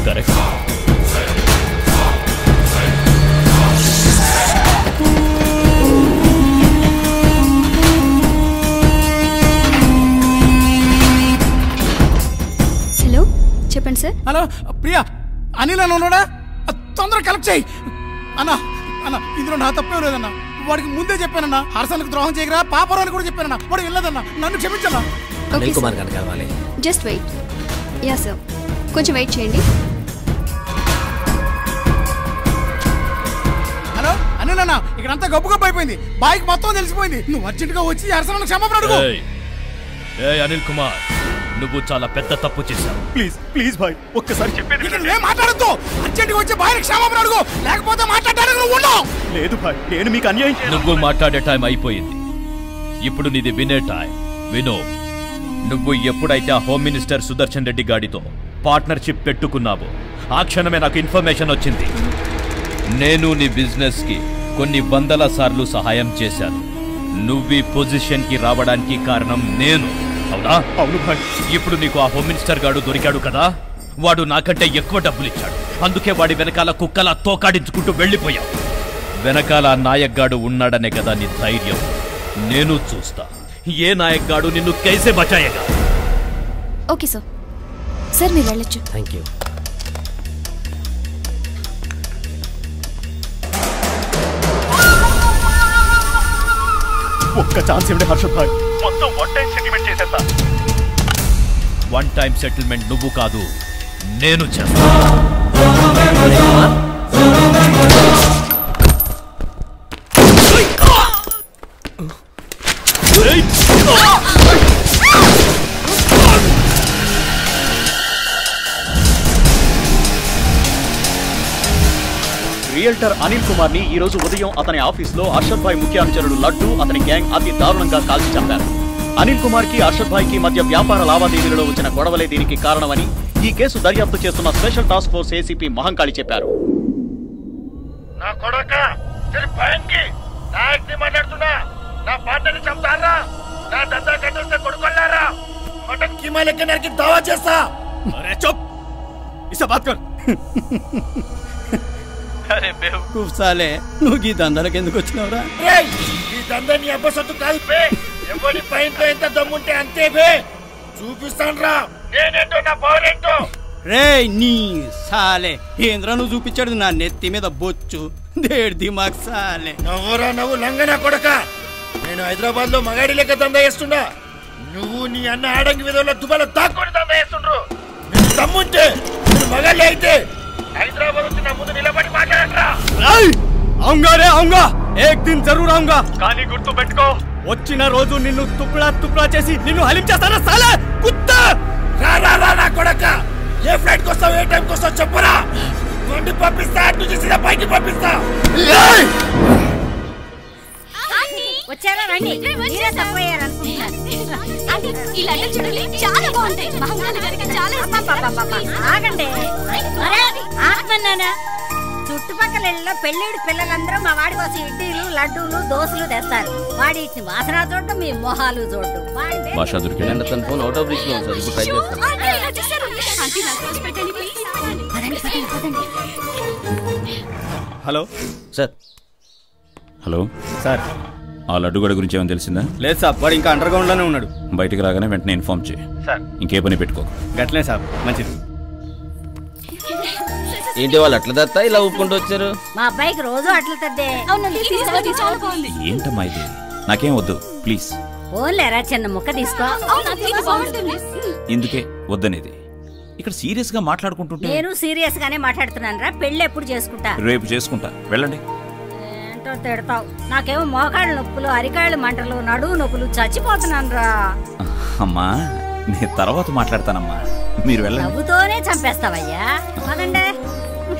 Correct. చెప్పండి sir. Hello Priya, Anil అని ఉన్నాడా? తొందరగా కలెక్ట్ చేయి అన్నా. అన్న ఇందులో నా తప్పే లేదన్నా. వాడికి ముందే చెప్పానన్నా, హర్షన్కి ద్రోహం చేయగరా పాపరాని కూడా చెప్పానన్నా. వాడు వెళ్ళదన్నా, నన్ను క్షమించన్నా. అనిల్ కుమార్ గారిని కలవాలి. Just wait. యా సార్, కొంచెం వెయిట్ చేయండి. హలో అనిల్ అన్న, ఇక్కడంతా గబ్బు గబ్బు అయిపోయింది. బాయ్కి మొత్తం తెలిసిపోయింది. నువ్వు అర్జెంటుగా వచ్చి హర్షన్ క్షమాపణ అడుగు. అనిల్ కుమార్, నువ్వు చాలా పెద్ద తప్పు చేశావు. ప్లీజ్ ప్లీజ్ బాయ్, ఒక్కసారి చెప్పేది నువ్వేం మాట్లాడద్దు. అర్జెంటుగా వచ్చి బాయ్కి క్షమాపణ అడుగు, లేకపోతే మాట్లాడడానికి నువ్వు ఉండవు. లేదు బాయ్, నేను మీకు అన్యాయం. నువ్వు మాట్లాడే టైం అయిపోయింది. ఇప్పుడు నీది వినే టైం. వినో, నువ్వు ఎప్పుడైతే ఆ హోమ్ మినిస్టర్ సుదర్శన్ రెడ్డి గాడితో పార్ట్నర్షిప్ పెట్టుకున్నావో ఆ క్షణమే నాకు ఇన్ఫర్మేషన్ వచ్చింది. నేను నీ బిజినెస్ కి కొన్ని వందల సార్లు సహాయం చేశాను. నువ్వు ఈ పొజిషన్ కి రావడానికి కారణం నేను, అవునా? అవును భాయ్. ఇప్పుడు నీకు ఆ హోమ్ మినిస్టర్ గాడు దొరికాడు కదా, వాడు నాకంటే ఎక్కువ డబ్బులు ఇచ్చాడు. అందుకే వాడి వెనకాల కుక్కలా తోకాడించుకుంటూ వెళ్ళిపోయావు. వెనకాల నాయక్ గాడు ఉన్నాడనే కదా నీ ధైర్యం. నేను చూస్తా ఏ నాయక్ గాడు నిన్ను కైసే బచాయేగా. Okay sir. సార్ మీరు వెళ్ళొచ్చు. Thank you. ఒక్క ఛాన్స్ ఇవ్వండి హర్షద్ భాయ్, మొత్తం వన్ టైం సెటిల్మెంట్ చేసేస్తా. వన్ టైం సెటిల్మెంట్ నువ్వు కాదు, నేను చేస్తా. రియల్టర్ అనిల్ కుమార్ ని ఈ రోజు ఉదయం అతని ఆఫీస్ లో అర్షద్ భాయ్ ముఖ్య అనుచరుడు లడ్డు అతని గ్యాంగ్ అతి దారుణంగా కాల్చి చంపారు. అనిల్ కుమార్ కి అర్షద్ భాయ్ కి మధ్య వ్యాపార లావాదేవీలలో వచ్చిన గొడవలే దీనికి కారణమని ఈ కేసు దర్యాప్తు చేస్తున్న special task force ACP Mahankali చెప్పారు. నా కొడుక భయంకి నాయక్ని మాట్లాడుతున్నా, నా పార్టీని చంపుతారా, నా దందా కట్టేస్తే కొడుకున్నారా, మటన్ కీమా లెక్క నరికి దావా చేస్తా. అరే చూప్, ఇసే బాత్ కర్. అరే బేవకూఫ్ సాలే, నువ్వు ఈ దందాలకు ఎందుకు వచ్చినావురా? ఈ దందా నీ అబ్బ సొత్తు కాదు బే. ఎవరి పైంట్లో ఎంత దమ్ముంటే అంతే బే. చూపిస్తాను రా నేనేంటో, నా పవర్ ఏంటో. రే నీ సాలే, ఏంద్రా నువ్వు చూపించాడు నా నెత్తి మీద బొచ్చు. దేడు దిమాగ్ సాలే. నవ్వురా నవ్వు లంగనా కొడక. నేను హైదరాబాద్ లో మగాడి లెక్క దందా చేస్తున్నా. నువ్వు నీ అన్న ఆడంగి విధంలో దుబాలో దాక్కొని దందా చేస్తుండ్రు. నీకు దమ్ముంటే నువ్వు మగాళ్ళే అయితే హైదరాబాద్ వచ్చి నా ముందు నిలబడి మాట్లాడరా. ఆऊंगा రే ఆऊंगा, ఏక్ దిన్ జరూర్ ఆऊंगा. కానీ గుర్తు పెట్టుకో, వచ్చిన రోజు నిన్ను తుప్లా తుప్లా చేసి నిన్ను హలిం చేస్తానా సాలే కుత్తా. రా రా రా నా కొడక. ఏ ఫ్లైట్ వస్తావు, ఏ టైంకి వస్తావు చెప్పరా. వండి పంపిస్తా, అటు నుంచి సీదా పైకి పంపిస్తా. వచ్చారా రండి. మీరే తప్పయ్యారు అనుకుంటున్నాను. ఆగండి. ఆత్మన్నానా చుట్టుపక్కల ఇళ్ళలో పెళ్ళిడి పిల్లలందరూ మా వాడి కోసం ఇడ్లీలు లడ్డూలు దోశలు తెస్తారు. వాడి ఇచ్చిన వాసన చూడటం, మీ మొహాలు చూడటం. Hello sir. హలో సార్, ఆ లడ్డుగడ గురించి ఏమైనా తెలిసిందా? లేదు సార్, వాడు ఇంకా అండర్ గ్రౌండ్ లోనే ఉన్నాడు. బయటికి రాగానే వెంటనే ఇన్ఫార్మ్ చేయి. ఇంకే పని పెట్టుకో. గట్లే సార్, మంచిది. ఏంటి వాళ్ళు అట్లా దత్తా ఇలా ఊపుకుంటూ వచ్చారు? మా అబ్బాయికి రోజు అట్లా తద్దే. ఏంటమ్మా ఇది? నాకేం వద్దు ప్లీజ్. ఓన్లేరా చిన్న ముక్క తీసుకో. ఇందుకే వద్దనేది. ఇక్కడ సీరియస్ గా మాట్లాడుకుంటుంటే. నేను సీరియస్ గానే మాట్లాడుతున్నాను రా. పెళ్లి ఎప్పుడు చేసుకుంటా? రేపు చేసుకుంటా, వెళ్ళండి. ఏంటో తిడతావు. నాకేమో మోకాళ్ళ నొప్పులు, అరికాళ్ళ మంటలు, నడువు నొప్పులు, చచ్చిపోతున్నాను రా. అమ్మా నేను తర్వాత మాట్లాడతానమ్మా, మీరు వెళ్ళండి. నవ్వుతోనే చంపేస్తావయ్యా. పదండి.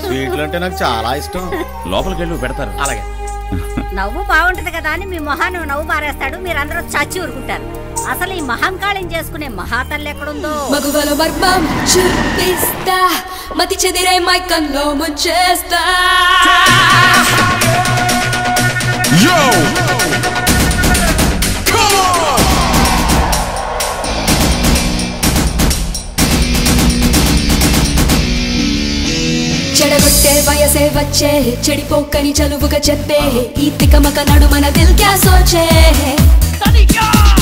స్వీట్లు అంటే నాకు చాలా ఇష్టం. లోపలికి వెళ్ళి పెడతారు. అలాగే. నవ్వు బాగుంటది కదా అని మీ మొహాన్ని నవ్వు పారేస్తాడు, మీరందరూ చచ్చి ఊరుకుంటారు. అసలు ఈ మహంకాళం చేసుకునే మహాతల్లి ఎక్కడుందో? మగువలో మర్మం చూపిస్తా, మతి చెదిరే మైకంలో ముంచేస్తా. చెడగొట్టే వయసే వచ్చే, చెడిపోకని చలువుగా చెప్పే, ఈ తికమక నడుమన దిల్ క్యా సోచే.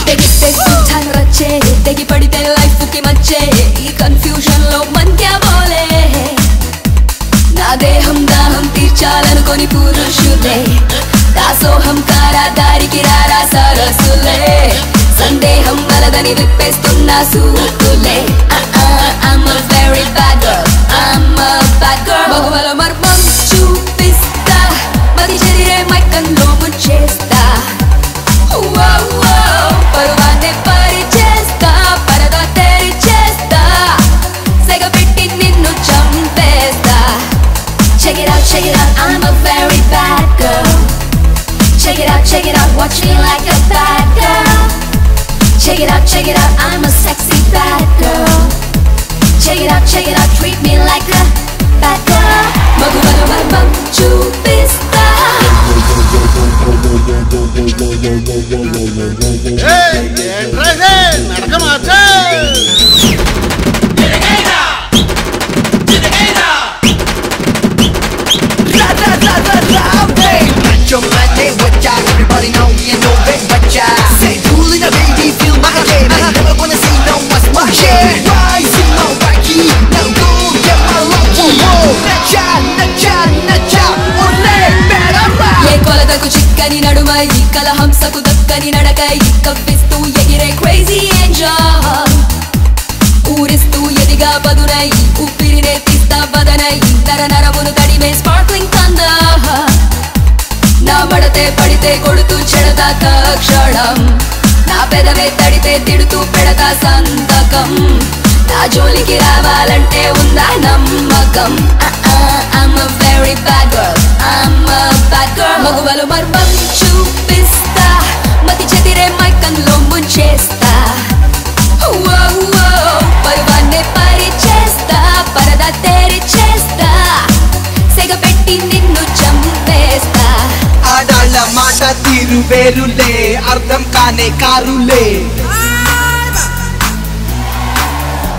తెగిస్తే కూర్చాను రచ్చే, తెగి పడితే లైఫ్ కి మచ్చే, ఈ కన్ఫ్యూజన్ లో మన్ క్యా బోలే. నా దేహం దాహం తీర్చాలనుకొని పురుషులే, దాసోహం కారా దారికి రారా సరసులే. సందేహం వలదని విప్పేస్తున్నా సూకులే. I'm a very bad girl, I'm a bad girl. మగువలో మర్మం చూపిస్తా, మది చెదిరే మైకంలో ముంచేస్తా. పరువాన్నే పరిచేస్తా, పరదా తెరిచేస్తా, సెగపెట్టి నిన్ను చంపేస్తా. Check it out, I'm a very bad girl. Check it out, watch me like a bad girl. Check it out, I'm a sexy bad girl. Check it out, treat me like a bad girl. మగువలో మర్మం చూపిస్తా. Everybody know you know big bacha. Say cool in a baby, feel my game. I never wanna see no one's watching. Rise in my wacky, now go get my lucky. Nacha, nacha, nacha, ole better rap. ఏ కొలతకు చిక్కని నడుమై, కలహంసకు దక్కని నడకై, కవ్విస్తూ ఎగిరే crazy Angel. ఊరిస్తూ ఎదిగా పదునై, ఊపిరినే తీస్తా బదనై, నర నరమును తడిమే sparkling thunder. నా మడతే పడితే కొడుతూ చెడతా తక్షణం, నా పెదవే తడితే తిడుతూ పెడతా సంతకం. నా జోలికి రావాలంటే ఉందా నమ్మకం. I'm a very bad girl, I'm a bad girl. మగువలో మర్మం చూపిస్తా, మతి చెదిరే మైకంలో ముంచేస్తా. పరువాన్నే పరిచేస్తా, పరదా తెరిచేస్తా, సెగపెట్టి నిన్ను చంపేస్తా. ఆడాళ్ళ మాట తీరు వేరులే, అర్థం కానే కారులే.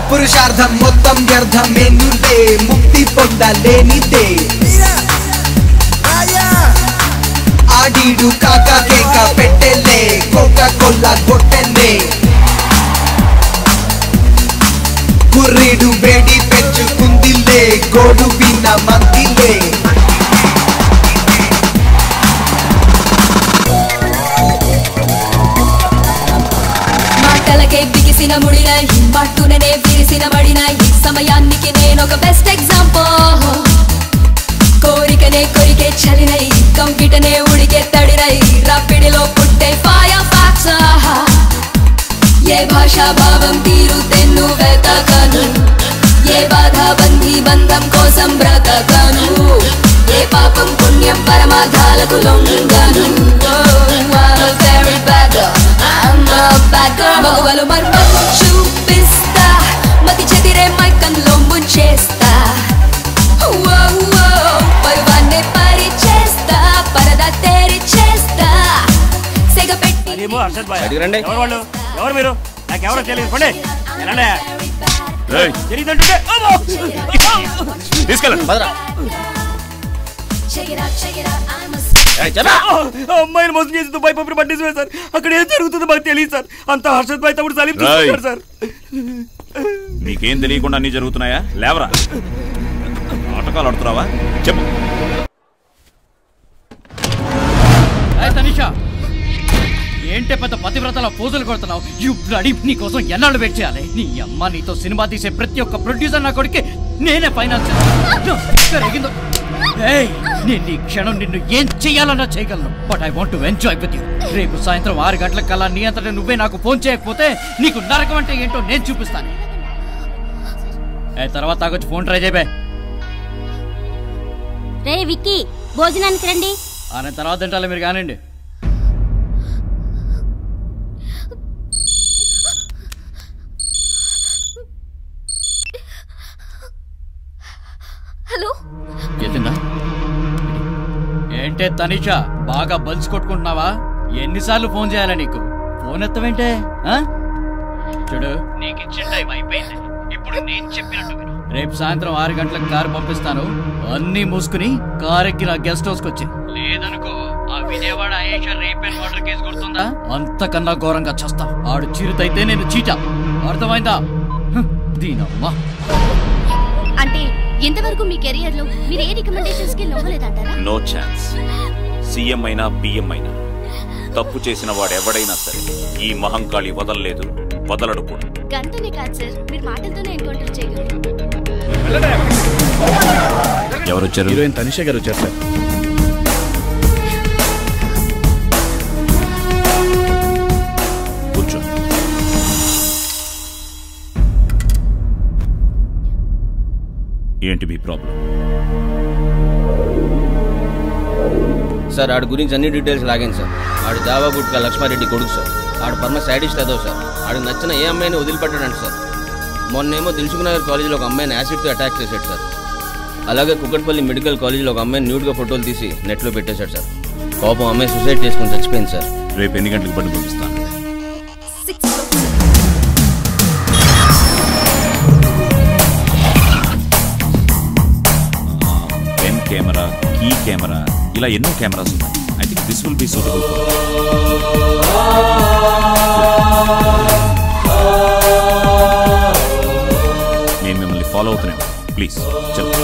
పురుషార్థం మొత్తం వ్యర్థమేనులే, ముక్తి పొందలేనిదే. ఆడీడు కాక కేక పెట్టెలే, కోకా కోలా కొట్టెలే. కుర్రీడు వేడి పెంచుకుందిలే, గోడు విన్న మందిలే. మాటలకే బిగిసిన ముడినై, పట్టుననే విరిసిన మడినై, సమయానికి నేనొక బెస్ట్ ఎగ్జాంపుల్. కోరికనే కొరికే చలినై, కంకిటనే ఉడికే తడినై, రాపిడిలో పుట్టే ఫైర్ ఫ్యాక్టర్. ఏ భాషా భావం తీరు తెన్ను వెతకను, ఏ బాధ బంధీ బంధం కోసం బ్రతకను, ఏ పాపం పుణ్యం పరమార్థాలకు లొంగను. I'm a very bad girl, I'm a bad girl. మగువలో మర్మం చూపిస్తా, మతి చెదిరే మైకంలో ముంచేస్తా. పరువాన్నే పరిచేస్తా, పరదా తెరిచేస్తా, సెగపెట్టి. రండి. ఎవరు మీరు? నాకెవరో తెలియదు. పండి తీసుకెళ్ళండి. అమ్మాయిని మోసం చేసి దుబాయ్ పంపిణీ పట్టించారు సార్. అక్కడ ఏం జరుగుతుందో మాకు తెలియదు సార్. అంత హర్షద్ భాయ్ తమ్ముడు సలీం చూసుకుంటారు సార్. నీకేం తెలియకుండా అన్ని జరుగుతున్నాయా? లేవరా, నాటకాలు ఆడుతున్నావా? చెప్పు. తనిషా, ఏంటే పెద్ద పతివ్రతల పూజలు కొడుతున్నావు? యు బ్లడీ, నీ కోసం ఎన్నాళ్ళు వెయిట్ చేయాలి? నీ అమ్మ నీతో సినిమా తీసే ప్రతి ఒక్క ప్రొడ్యూసర్ నా కొడుకే నేనే ఫైనాన్స్ చేస్తాను. నేను ఈ క్షణం నిన్ను ఏం చెయ్యాలన్నా చేయగలను. But I want to enjoy with you. రేపు సాయంత్రం 6 గంటల కల్లా నీ అంతటా నువ్వే నాకు ఫోన్ చేయకపోతే నీకు నరకం అంటే ఏంటో నేను చూపిస్తాను. తర్వాత తాగొచ్చి ఫోన్ ట్రై చేయబే. రే విక్కీ, భోజనానికి రండి. ఆయన తర్వాత తింటాలే మీరు కానండి. హలో, ఎత్తిందా? ఏంటే తనిషా, బాగా బల్స్ కొట్టుకుంటున్నావా? ఎన్నిసార్లు ఫోన్ చేయాలా నీకు? ఫోన్ ఎత్తవేంటే? చూడు, నీకు ఇచ్చిన టైం అయిపోయింది. ఇప్పుడు నేను చెప్పినట్టు విను. రేపు సాయంత్రం 6 గంటలకు కారు పంపిస్తాను. అన్నీ మూసుకుని కారు ఎక్కి నా గెస్ట్ హౌస్కి వచ్చి, లేదనుకో ఆ Vijayawada Ayesha rape and murder case గుర్తుందా? అంతకన్నా ఘోరంగా చేస్తా. ఆడు చిరుతైతే నేను చీటా. అర్థమైందా? దీనమ్మా. అంటే ఇంతవరకు మీ కెరియర్ లో మీరు ఏ రికమెండేషన్స్ కి లొంగలేదంటారా? No chance. సీఎం అయినా బిఎం అయినా తప్పు చేసిన వాడెవడైనా సరే ఈ మహంకాళి వదలలేదు, వదలడు కూడా. గంటనే కాదు సార్, మీరు మాటలతోనే ఎన్కౌంటర్ చేయగలరు. ఎవరు వచ్చారు? హీరోయిన్ తనిషా గారు వచ్చారు సార్. కూర్చో. ఏంటి మీ ప్రాబ్లం? సార్ ఆడి గురించి అన్ని డీటెయిల్స్ లాగాను సార్. ఆడు జావా గుట్కా లక్ష్మారెడ్డి కొడుకు సార్. ఆడు పరమ సైడిస్ట్ అదో సార్. ఆడికి నచ్చిన ఏ అమ్మాయిని వదిలిపెట్టాడంట సార్. మొన్నేమో దిల్సుఖ్నగర్ కాలేజీలో ఒక అమ్మాయిని యాసిడ్తో అటాక్ చేశాడు సార్. అలాగే కుక్కట్పల్లి మెడికల్ కాలేజీలో ఒక అమ్మాయిని న్యూడ్గా ఫోటోలు తీసి నెట్లో పెట్టేశాడు సార్. పాపం అమ్మాయి సూసైడ్ చేసుకుని చచ్చిపోయింది సార్. రేపు ఎన్ని గంటలకు బండి పంపిస్తాను? పెన్ కెమెరా, కీ కెమెరా, ఇలా ఎన్నో కెమెరాస్ ఉన్నాయి. I think this will be suitable for. నేను మిమ్మల్ని ఫాలో అవుతున్నాను. ప్లీజ్ చెప్పండి.